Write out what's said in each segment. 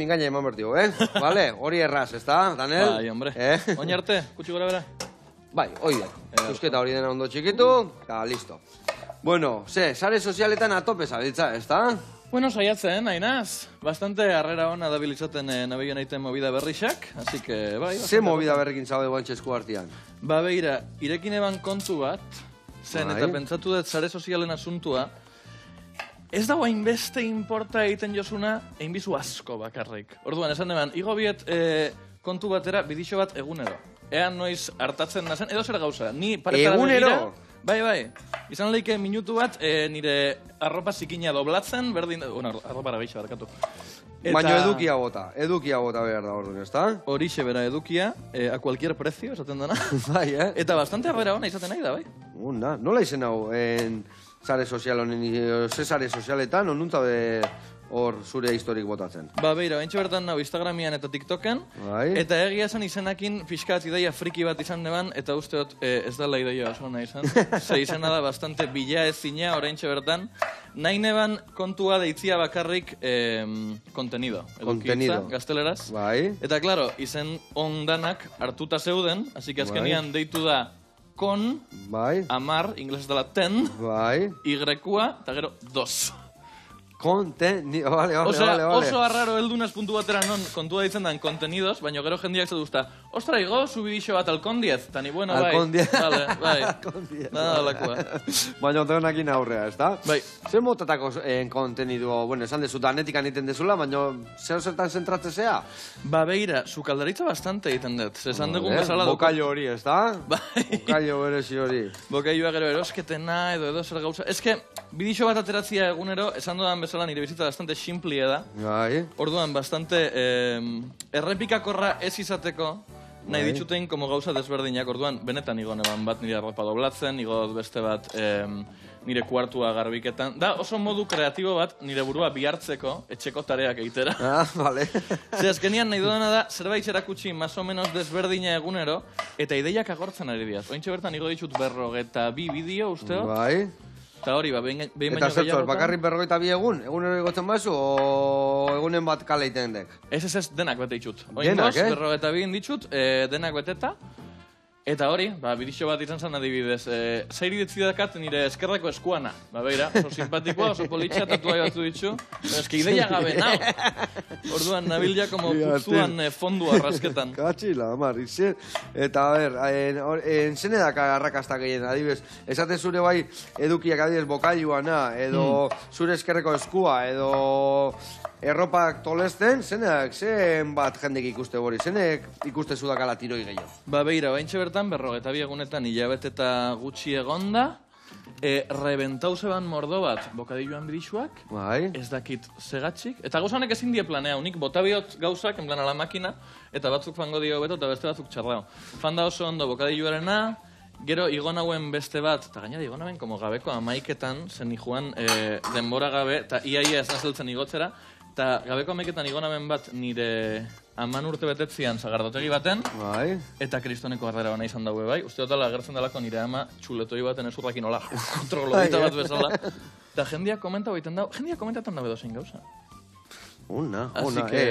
Mingaina eman bertigo, Vale, hori erraz, ez da, Daniel? Bai, hombre. Oin arte, kutsi gora bera? Bai, hoi da. Eusketa hori dena ondo txikitu, eta listo. Bueno, sare sozialetan atope zabiltza, ez da? Bueno, saiatzen, hainaz. Bastante harrera hona dabilitzaten nabio naiten movida berrixak, así que, bai. Ze movida berrikin zaude guantxezku artian? Ba, beira, irekin eban kontu bat, zen eta pentsatu dut sare sozialen asuntua, ez dago hainbeste importa egiten josuna, einbizu asko bakarrik. Orduan, esan eban, igo biet kontu batera, bidixo bat egunero. Ean noiz hartatzen nazen, edo zer gauza. Ni paretara egunero? Bai. Izan leike minutu bat, nire arropa zikina doblatzen, berdin, arropa arabeixa barkatu. Baina edukia bota behar da orduan, ez da? Horixe bera edukia, a cualquier precio, esaten dana. Bai, Eta bastante harrera hona izaten nahi da, bai. Nola izen hau, sare sozial honen, ze sare sozialetan, onuntza hor zure historik botatzen? Ba, beira, baintxe bertan nahu Instagramian eta TikToken, eta egia esan izenakin fiskat ideia friki bat izan neban, eta usteot ez dela ideia oso nahi izan. Ze izena da bastante bila ezina oraintxe bertan. Nahi neban kontua deitzia bakarrik kontenido. Kontenido. Gazteleraz. Bai. Eta, klaro, izen ondanak hartuta zeuden, hasi que azkenian deitu da kon, amar, inglesez dela 10, y-a, eta gero 2. Vale. Oso arraro heldunaz puntu batera non kontua ditzen dan kontenidos, baina gero jendiak ze duzta, ostra, igo, subidixo bat alkon 10, tani bueno, bai. Alkon 10. Bai. Nada lakua. Baina ondoenakin aurrea, ez da? Bai. Zer motatako kontenido, bueno, esan dezu, danetikan egiten dezula, baina zertan zentratzezea? Ba, beira, sukaldaritza bastante egiten dut. Esan dugun bezala dut. Bokailo hori, ez da? Bai. Bokailo berezi hori. Bokailua gero erosketena edo zer gauza. Ez que, bidixo bat ateratzia egunero, esan dudan bezala nire bizitza bastante simplia da. Bai. Orduan, bastante errepikakorra ez izateko, nahi ditxutein como gauza desberdinak. Orduan, benetan igo neban bat nire arropa doblatzen, igo beste bat nire kuartua garbiketan. Da, oso modu kreatibo bat nire burua bihartzeko, etxeko tareak egitera. Vale. Ze azkenian nahi dudana da, zerbait erakutsi más o menos desberdina egunero, eta ideiak agortzen ari diaz. Ointxe bertan igo ditut 42 bideo, usteo? Bai. Eta hori, behin baino gehiagotan... Eta zertzor, bakarrik 42 egun? Egunero egotzen bazu, o egunen bat kale iten dek? Ez, denak bete ditut. Denak, 42 ditut, denak beteta. Eta hori, bidixo bat izan zen adibidez. Zairi ditzidakat nire eskerreko eskuana. Ba, beira, oso simpatikoa, oso politxa, tatuai batzu ditzu. Eski ideia gabe, nao. Orduan, nabil ja como putzuan fondu arrasketan. Katxila, amar, izen. Eta, a ber, enzen edak arrakazta gehien, adibidez. Esaten zure bai edukiak adibidez bokailuana, edo zure eskerreko eskua, edo erropak tolesten, zenak, zen bat jendek ikuste hori, zenek ikuste zudakala tiroi gehiago? Ba, beira, baintxe bertan, 42 egunetan hilabete eta gutxi egonda, rebentau zeban mordo bat bokadilloan bidixuak, ez dakit segatxik, eta gauzanek ezin die planea, unik botabiot gauzak, en plan ala makina, eta batzuk fango dio beto, eta beste batzuk txarrao. Fanda oso ondo bokadilloarena, gero igon hauen beste bat, eta gaina igon hauen como gabeko amaiketan, zen ijuan denbora gabe, eta iaia ez nazeltzen igotzera, eta gabeko amaiketan igon hauen bat nire 10 urte betetzian zagardotegi baten, eta kristoneko harrera bana izan daue bai. Uste dutela agertzen dalako nire ama txuletoi baten ezurrakin hola kontrolodita bat bezala. Eta jendia komenta baiten dago, jendia komentatan dabe dozein gauza. Una.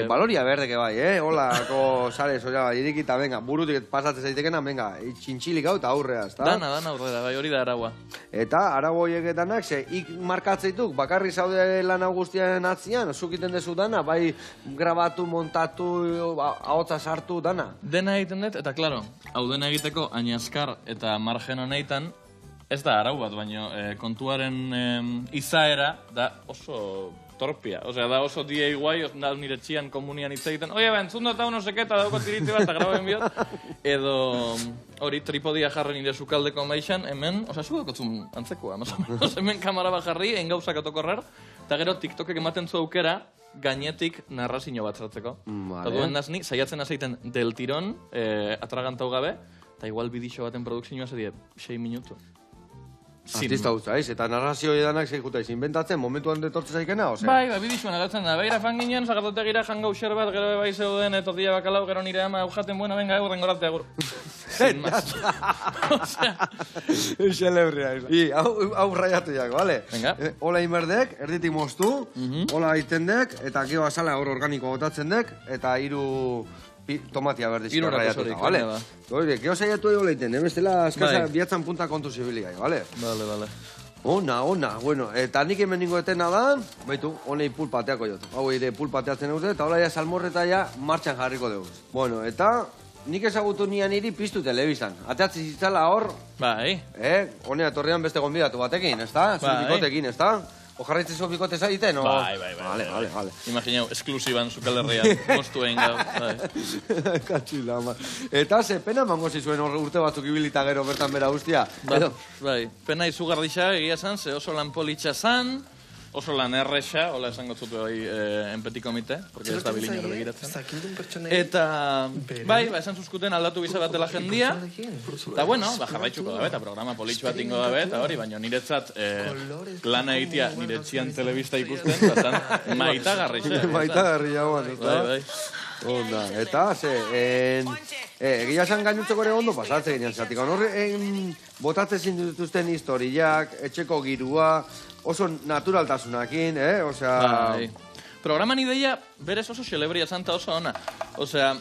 Baloria berdeke bai, holako sare sozial irikita, venga, burutik pasatzen zaitekena, venga, txintxilik hau eta aurrea, ezta? Dana aurrera, bai, hori da araua. Eta, araua horieketanak, ik markatzeituk, bakarri zaude lan guztiaren atzian, zukiten dezu dana, bai, grabatu, montatu, ahotza sartu, dana? Dena egiten dut, eta klaro, hau dena egiteko, ainaskar eta margen honetan, ez da arau bat, baino, kontuaren izaera, da oso torpia. Osea, da oso diei guai, da nire txian komunian hitz egiten, oie, entzun dut hau no seketa, dauko tiriti bat, eta graben biot. Edo, hori, tripodia jarri nire sukaldeko maixan, hemen, osea, zu dakotzun antzekoa, más o menos, hemen kamara bat jarri, engauzak atokorrer, eta gero TikTokek ematen zu aukera, gainetik narrazio bat zartzeko. Eta duen nazni, saiatzen azeiten del tiron, atragantau gabe, eta igual bidixo baten produkzioa zedie 6 minutu. Artista guztaiz, eta narrazio edanak zeikutaiz inventatzen, momentuan detortze zaikena, ose? Bai, bidixuan agertzen da, begira fan ginen, sagardotegira jangau xerbat, gero bai zeuden, tortilla bakalau, gero nire ama aujaten, bueno, venga, egur, rengorate, agur. Sin más. Xelebrea, hau raiatu jak, bale? Venga. Hola inberdek, erditik moztu, hola aitendek, eta gero azala hor organiko botatzen dek, eta hiru tomatia berdizka raiatuta, bale? Oire, gero saiatu edo leiten, bestela askasa biatzan punta kontu zibiligai, bale? Bale. Ona, bueno, eta nik hemen ningo etena da, baitu, honei pulpateako jot. Hau ere pulpateatzen dute, eta hola ja salmorreta ja martxan jarriko dugu. Bueno, eta nik ezagutu nian hiri piztu telebizan. Ateatzi zitzala hor, bai, honea torrean beste gonbidatu batekin, ezta? Zure bikotekin, ezta? Ojarraitze zo bikote zaiten, o? Bai. Vale. Imagineu, esklusiban zukalerrian, moztu egin gau. Katxila, ma. Eta ze pena mango zizuen urte batzuk ibilita gero bertan bera guztia. Bai, pena izugarrixa egia zan, ze oso lan politxa zan, oso lan errexa, hola esango zutu bai enpeti komite, porque ez da bilin hor begiratzen. Eta, bai, esan zuzkuten aldatu biza bat dela jendia, eta bueno, jarraitzuko dabe, eta programa politxu bat ingo dabe, eta hori, baina niretzat lana egitea nire txian telebista ikusten, batan maitagarrixa. Maitagarria guan, ez da? Bai. Onda, eta, egia esan gainutzeko ere ondo pasatzen ginean, zatik, horren botatzen dituzten historiak, etxeko girua, oso naturaltasunakin, osea... Bai. Programan ideia, berez oso xelebria zanta oso ona. Osea,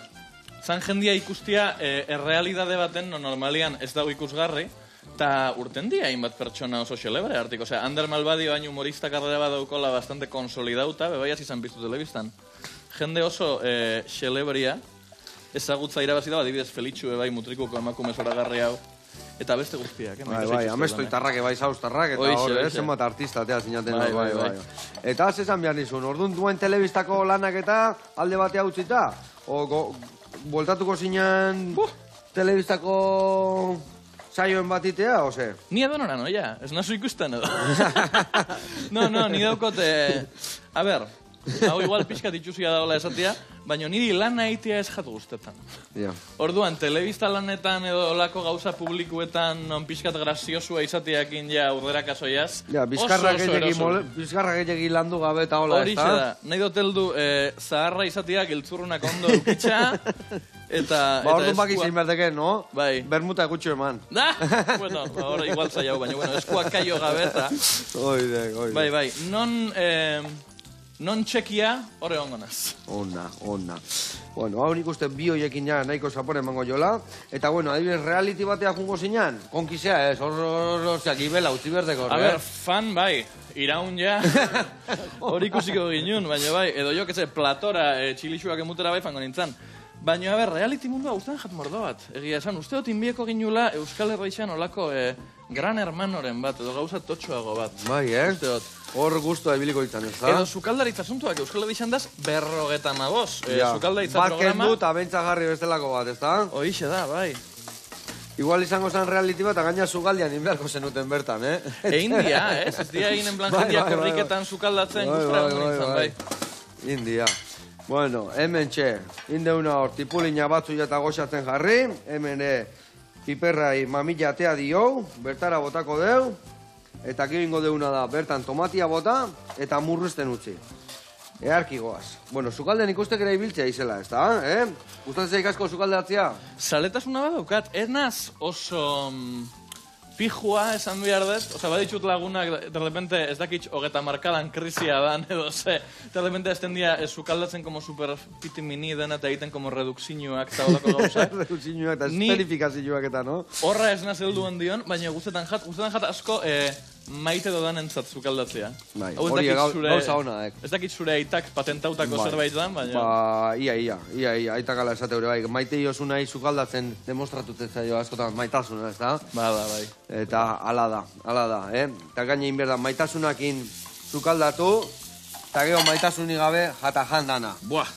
zan jendia ikustia errealidade baten normalian ez dago ikusgarri, eta urten dia hainbat pertsona oso xelebre hartik. Osea, Ander Malvadio hain humorista karrera bat daukola bastante konsolidauta, bebaiaz izan biztu telebistan. Jende oso xelebria, ezagutza irabazi da, adibidez Felitxu bai mutrikuko emakume zoragarri hau. Eta beste guztiak, Bai, amestoitarrak bai zauztarrak, eta hor, zenbat artista atea zinaten. Bai. Eta zezan behar nizun, orduan duen telebistako lanak eta alde batea utzita? Bueltatuko zinean telebistako saioen batitea, ose? Ni edo nora noia, ez nazu ikusten edo. No, ni daukot, a ber, hau igual pixkat itxusia daola esatia, baina niri lan egitea ez jatu guztetan. Orduan, telebista lanetan edo olako gauza publikuetan non pixkat graziosua izatiakin ja urdera kasoiaz. Bizkarra gehiagi landu gabe eta hola, ez da? Horixe da, nahi doteldu zaharra izatiak iltzurrunak ondo eukitxa, eta... orduan baki zein berdeken, no? Bai. Bermuta gutxo eman. Da? Bueno, hor igual zaiau, baina, eskuak kaio gabe eta... Oide. Bai, non txekia, horre ongonaz. Ona. Bueno, hau nik uste bi hoiekin ja nahiko zapore emango jola. Eta, bueno, adibidez, reality batea jungo zinean, konkizea ez, horreak ibela, utzi berdeko. A ber, fan bai, iraun ja, hori ikusiko ginun, baina bai, edo jo, platora, txilixuak emutera bai fango nintzen. Baina, a ber, reality mundua guztan jat mordo bat. Egia esan, uste dut inbieko ginula Euskal Herreixan olako gran hermanoren bat, edo gauza totxoago bat. Bai, Uste dut. Hor guztua ibiliko ditan, ez da? Edo sukaldaritza asuntuak, Euskal Herreixan daz, 55. Sukaldaritza programa... Bat kendu eta bentsa jarri bestelako bat, ez da? Hoixe da, bai. Igual izango zen reality bat, gaina sukaldian inbeharko zenuten bertan, India, ez dia egin en plan jendia korriketan sukaldatzen guztra nintzen, bai. India. Bueno, hemen txe, indeuna hor, tipulina batzu eta goxatzen jarri, hemen piperrai mamila atea dio, bertara botako deu, eta gero deuna da, bertan tomatia bota, eta murruzten utzi. Earki goaz. Bueno, sukaldean ikustek ere ibiltzea izela, ez da, Gustatzen zaik asko sukaldeatzea? Zaletasuna bat daukat, ez naz oso pijua esan behar dut, oza, baditxut lagunak, de repente ez dakitx hogeta markadan krisia dan, edo ze, de repente ez tendia sukaldatzen como super pitimini dena eta egiten como reduksinuak eta horako gauzak. Reduksinuak eta esperifikazioak eta, no? Horra ez naz helduen dion, baina guztetan jat asko maite dodan entzat sukaldatzea. Bai, hori gauza hona, Ez dakit zure aitak patentautako zerbait dan, baina... Ba, ia, aitakala esate hori, bai, maite iosu nahi sukaldatzen demostratutzen zaio askotan maitasuna, ez da? Bada, bai. Eta ala da, Eta gaine inberda maitasunakin sukaldatu, eta gero maitasunik gabe jata jandana. Buah,